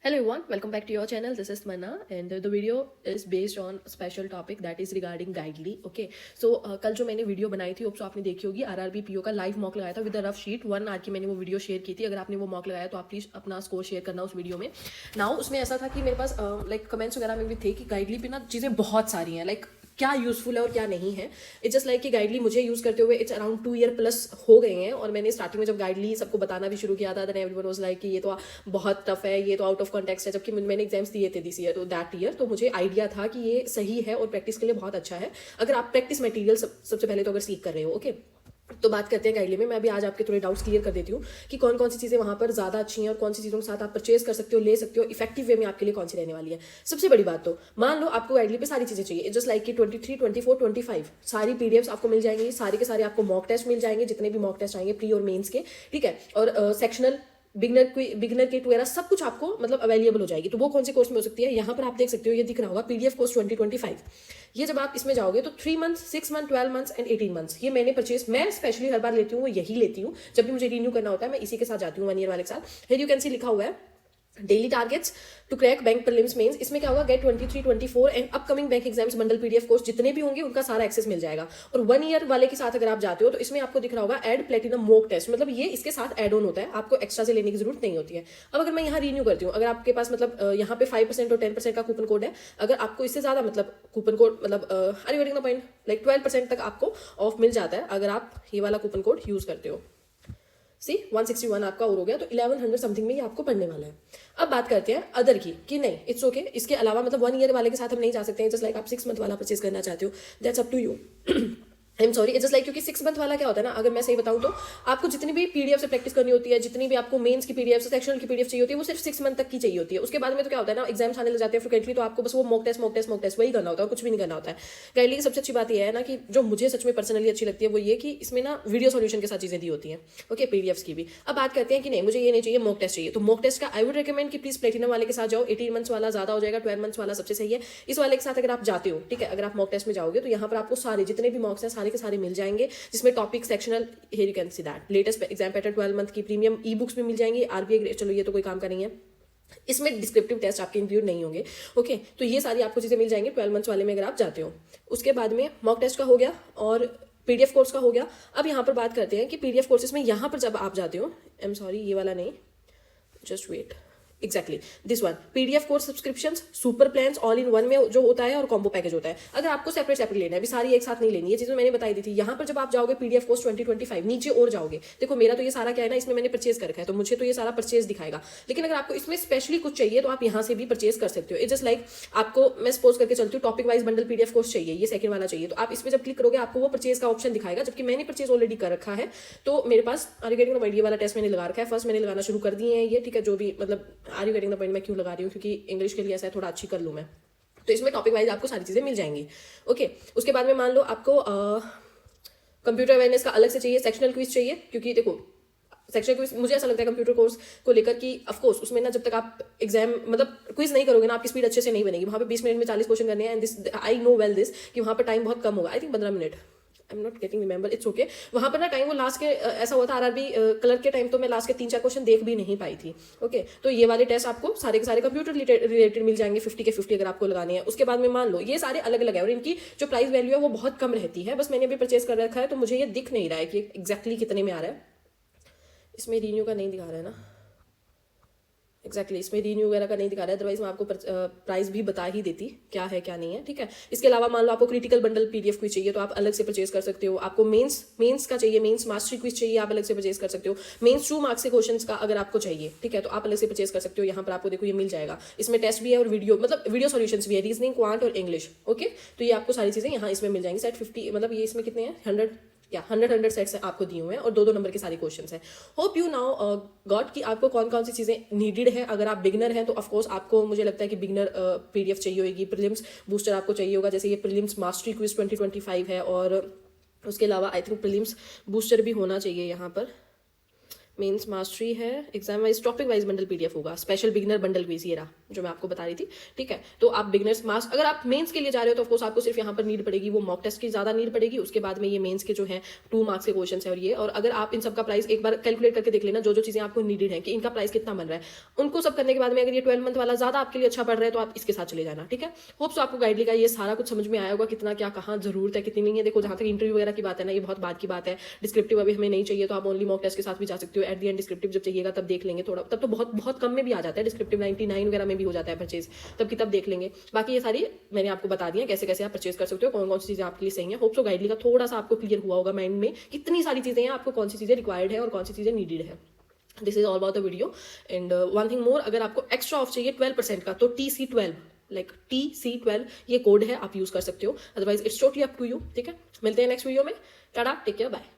Hello everyone, welcome back to your channel. This is Tmanna and the video is based on a special topic that is regarding Guidely. Okay, so कल जो मैंने video बनाई थी आपने देखी होगी RRB PO का live mock लगाया था with the rough sheet 1 hour की मैंने वो वीडियो शेयर की थी. अगर आपने वो मॉक लगाया तो आप प्लीज अपना स्कोर शेयर करना उस वीडियो में. नाउ उसमें ऐसा था कि मेरे पास लाइक कमेंट्स वगैरह में भी थे कि गाइडली पे ना चीज़ें बहुत सारी हैं, लाइक क्या यूजफुल है और क्या नहीं है. इट्स जस्ट लाइक कि गाइडली मुझे यूज करते हुए इट्स अराउंड 2 ईयर प्लस हो गए हैं और मैंने स्टार्टिंग में जब गाइडली सबको बताना भी शुरू किया था देन एवरीवन वाज लाइक कि ये तो बहुत टफ है, ये तो आउट ऑफ कॉन्टेक्स्ट है. जबकि मैंने एग्जाम्स दिए थे दिस ईयर तो दैट ईयर तो मुझे आइडिया था कि ये सही है और प्रैक्टिस के लिए बहुत अच्छा है अगर आप प्रैक्टिस मटेरियल सबसे पहले तो अगर सीख कर रहे हो. ओके, तो बात करते हैं गाइडली में. मैं अभी आज आपके थोड़े डाउट्स क्लियर कर देती हूँ कि कौन कौन सी चीज़ें वहाँ पर ज़्यादा अच्छी हैं और कौन सी चीज़ों के साथ आप परचेज कर सकते हो, ले सकते हो, इफेक्टिव वे में आपके लिए कौन सी रहने वाली है. सबसे बड़ी बात तो मान लो आपको गाइडली पे सारी चीज़ें चाहिए, जस्ट लाइक कि 23, 24, 25 सारी पीडीएफ्स आपको मिल जाएंगी, सारे के सारे आपको मॉक टेस्ट मिल जाएंगे, जितने भी मॉक टेस्ट आएंगे प्री और मेंस के, ठीक है, और सेक्शनल बिगनर किट वगैरह सब कुछ आपको मतलब अवेलेबल हो जाएगी. तो वो कौन से कोर्स में हो सकती है, यहाँ पर आप देख सकते हो, ये दिख रहा होगा पीडीएफ कोर्स 2025. ये जब आप इसमें जाओगे तो 3 months, 6 month, 12 months and 18 months ये मैंने परचेज, मैं स्पेशली हर बार लेती हूँ वो यही लेती हूँ जब भी मुझे रिन्यू करना होता है, मैं इसी के साथ जाती हूँ 1 ईयर वाले के साथ. हियर यू कैन सी लिखा हुआ है daily targets to crack bank prelims mains. इसमें क्या होगा, get 23, 24 and upcoming bank exams bundle PDF course जितने भी होंगे उनका सारा एक्सेस मिल जाएगा. और 1 ईयर वाले के साथ अगर आप जाते हो तो इसमें आपको दिख रहा होगा एड प्लेटिनम मॉक टेस्ट, मतलब ये इसके साथ एड ऑन होता है, आपको एक्स्ट्रा से लेने की जरूरत नहीं होती है. अब अगर मैं यहाँ रिन्यू करती हूँ, अगर आपके पास मतलब यहाँ पे 5% और 10% का कूपन कोड है, अगर आपको इससे ज्यादा मतलब कूपन कोड मतलब are you getting the point, like 12% तक आपको ऑफ मिल जाता है अगर आप ये वाला कूपन कोड यूज करते हो. सी 161 आपका और हो गया तो 1100 समथिंग में ये आपको पढ़ने वाला है. अब बात करते हैं अदर की कि नहीं इट्स ओके, इसके अलावा मतलब 1 ईयर वाले के साथ हम नहीं जा सकते हैं. जस्ट लाइक आप 6 मंथ वाला परचेज करना चाहते हो, that's up to you. I am sorry, it's just like क्योंकि 6 मंथ वाला क्या होता है ना, अगर मैं सही बताऊं तो आपको जितनी भी पीडीएफ से प्रैक्टिस करनी होती है, जितनी भी आपको मेंस की पीडीएफ से सेक्शनल की पीडीएफ चाहिए होती है, वो सिर्फ 6 मंथ तक की चाहिए होती है. उसके बाद में तो क्या होता है ना, एग्जाम्स आने लग जाते हैं फ्रिक्वेंटली, तो आपको बस वो मॉक टेस्ट वही करना होता है, कुछ भी नहीं करना होता है. गाइडली की सबसे अच्छी बात यह है ना कि जो मुझे सच में पर्सनली अच्छी लगती है वो ये कि इसमें ना वीडियो सॉल्यूशन के साथ चीजें दी होती हैं. ओके, पीडीएफ्स की भी. अब बात करते हैं कि नहीं मुझे ये नहीं चाहिए, मॉक टेस्ट चाहिए, तो मॉक टेस्ट का आई वुड रिकमेंड कि प्लीज प्लेटिनम वाले के साथ जाओ. 18 मंथ्स वाला ज्यादा हो जाएगा, 12 मंथ्स वाला सबसे सही है. इस वाले के साथ अगर आप जाते हो, ठीक है, अगर आप मॉक टेस्ट में जाओगे तो यहाँ पर आपको सारे जितने भी मॉक्स हैं सारे के सारे मिल जाएंगे, जिसमें topic sectional, here you can see that latest exam pattern 12 month की प्रीमियम ई बुक्स भी मिल जाएंगी. आरबीआई, चलो ये तो कोई काम का नहीं है, इसमें डिस्क्रिप्टिव टेस्ट आपके इंक्लूड नहीं होंगे. ओके, तो ये सारी आपको चीजें मिल जाएंगी 12 मंथ्स वाले में अगर आप जाते हो. उसके बाद में मॉक टेस्ट का हो गया और पीडीएफ कोर्स का हो गया. अब यहाँ पर बात करते हैं कि पीडीएफ कोर्सेज में यहाँ पर जब आप जाते हो, आई एम सॉरी ये वाला नहीं, just wait, exactly this one, PDF course subscriptions, super plans all in one में जो होता है और कॉम्बो पैकेज होता है. अगर आपको सेपरेट लेना है, अभी सारी एक साथ नहीं लेनी, ये चीजें मैंने बताई दी थी. यहाँ पर जब आप जाओगे पीडीएफ कोर्स 2025 नीचे और जाओगे, देखो मेरा तो ये सारा क्या है ना, इसमें मैंने परचेज कर रखा है तो मुझे तो ये सारा परचेज दिखाएगा. लेकिन अगर आपको इसमें स्पेशली कुछ चाहिए तो आप यहाँ से भी परचेज कर सकते हो. इट्स जस्ट लाइक आपको मैं सपोज करके चलती हूँ topic wise bundle PDF course चाहिए, ये सेकंड वाला चाहिए, तो आप इसमें जब क्लिक करोगे आपको वो परचेज का ऑप्शन दिखाएगा, जबकि मैंने परचेज ऑलरेडी कर रखा है. तो मेरे पास are you getting the point, ये वाला टेस्ट मैंने लगा रखा है, फर्स्ट मैंने लगाना शुरू कर दिए हैं ये, ठीक है, जो भी मतलब are you getting the point मैं क्यों लगा रही हूँ, क्योंकि इंग्लिश के लिए ऐसा है थोड़ा अच्छी कर लूँ मैं. तो इसमें टॉपिक वाइज आपको सारी चीजें मिल जाएंगी. ओके, उसके बाद में मान लो आपको कंप्यूटर अवेयरनेस का अलग से चाहिए, सेक्शनल क्विज चाहिए, क्योंकि देखो सेक्शन क्विज मुझे ऐसा लगता है कंप्यूटर कोर्स को लेकर कि ऑफकोर्स उसमें ना जब तक आप एग्जाम मतलब क्विज नहीं करोगे ना आपकी स्पीड अच्छे से नहीं बनेगी. वहाँ पे 20 मिनट में 40 क्वेश्चन करने हैं and this I know well this कि वहाँ पर टाइम बहुत कम होगा, I think 15 minute, I am not getting remember, it's okay. वहाँ पर ना टाइम वो लास्ट के ऐसा हुआ था आरआरबी क्लर्क के टाइम, तो मैं लास्ट के 3-4 क्वेश्चन देख भी नहीं पाई थी. ओके, तो ये वाले टेस्ट आपको सारे के सारे कंप्यूटर रिलेटेड मिल जाएंगे, 50 के 50 अगर आपको लगाने हैं. उसके बाद में मान लो ये सारे अलग अलग है और इनकी जो प्राइस वैल्यू है वो बहुत कम रहती है. बस मैंने अभी परचेज कर रखा है तो मुझे ये दिख नहीं रहा है कि एग्जैक्टली कितने में आ रहा है. इसमें रिन्यू का नहीं दिखा रहा है ना, एग्जैक्टली इसमें रिन्यू वगैरह का नहीं दिखा रहा है, अदरवाइज मैं आपको प्राइस भी बता ही देती क्या है क्या नहीं है, ठीक है. इसके अलावा मान लो आपको क्रिटिकल बंडल पीडीएफ क्विज चाहिए तो आप अलग से परचेज कर सकते हो. आपको मेंस का चाहिए, मेंस मास्टरी क्विज चाहिए, आप अलग से परचेज कर सकते हो. मेंस 2 मार्क्स के क्वेश्चंस का अगर आपको चाहिए, ठीक है, तो आप अलग से परचेज कर सकते हो. यहाँ पर आपको देखो ये मिल जाएगा, इसमें टेस्ट भी है और वीडियो मतलब वीडियो सॉल्यूशंस भी है, रीजनिंग, क्वांट और इंग्लिश. ओके, तो ये आपको सारी चीजें यहाँ इसमें मिल जाएंगी. सेट 50 मतलब ये इसमें कितने हैं 100 सेट्स आपको दिए हुए हैं और 2-2 नंबर के सारे क्वेश्चंस हैं. होप यू नाउ गॉट कि आपको कौन कौन सी चीजें नीडेड है. अगर आप बिगनर हैं तो ऑफकोर्स आपको मुझे लगता है कि बिगनर पीडीएफ चाहिए होगी, प्रीलिम्स बूस्टर आपको चाहिए होगा, जैसे ये प्रीलिम्स मास्टरी क्विज 2025 है और उसके अलावा आई थिंक प्रीलिम्स बूस्टर भी होना चाहिए यहाँ पर. मेंस मास्टरी है, exam wise topic wise bundle PDF होगा, स्पेशल बिगिनर बंडल क्विज ये रहा जो मैं आपको बता रही थी, ठीक है। तो आप बिगिनर्स मास अगर आप मेंस के लिए जा रहे हो तो ऑफकोर्स आपको सिर्फ यहाँ पर नीड पड़ेगी वो मॉक टेस्ट की ज्यादा नीड पड़ेगी, उसके बाद में ये मेंस के जो है 2 मार्क्स के क्वेश्चन है और ये, और अगर आप इन सब का प्राइस एक बार कैलकुलेट करके देख लेना जो जो चीजें आपको नीडेड है कि इनका प्राइस कितना बन रहा है, उनको सब करने के बाद में अगर ये 12 मंथ वाला ज्यादा आपके लिए अच्छा पड़ रहा है तो आप इसके साथ चले जाना, ठीक है। होप्स आपको गाइडली का ये सारा कुछ समझ में आया होगा, कितना क्या कहाँ जरूरत है कितनी नहीं है। देखो जहां तक इंटरव्यू वगैरह की बात है ना, ये बहुत बात की बात है, डिस्क्रिप्टिव अभी हमें नहीं चाहिए तो आप ओनली मॉक टेस्ट के साथ भी जा सकते हो, एट दी एंड डिस्क्रिप्टिव जब चाहिएगा तब देख लेंगे थोड़ा, तब तो बहुत बहुत कम में भी आ जाता है, डिस्क्रिप्टिव 99 वगैरह में भी हो जाता है परचेज, तब की तब देख लेंगे। बाकी ये सारी मैंने आपको बता दिया कैसे कैसे आप परचेज कर सकते हो, कौन कौन सी चीजें आपके लिए सही है। होप सो गाइडली का थोड़ा सा आपको क्लियर हुआ होगा माइंड में कितनी सारी चीजें हैं, आपको कौन सी चीजें रिक्वायर्ड है और कौन सी चीजें नीडेड है। This is all about the video and one thing more, अगर आपको एक्स्ट्रा ऑफ चाहिए 12% का तो TC12 लाइक TC12 ये कोड है, आप यूज कर सकते हो, otherwise it's totally up to you, ठीक है। मिलते हैं नेक्स्ट वीडियो में, टाटा, टेक केयर, बाय।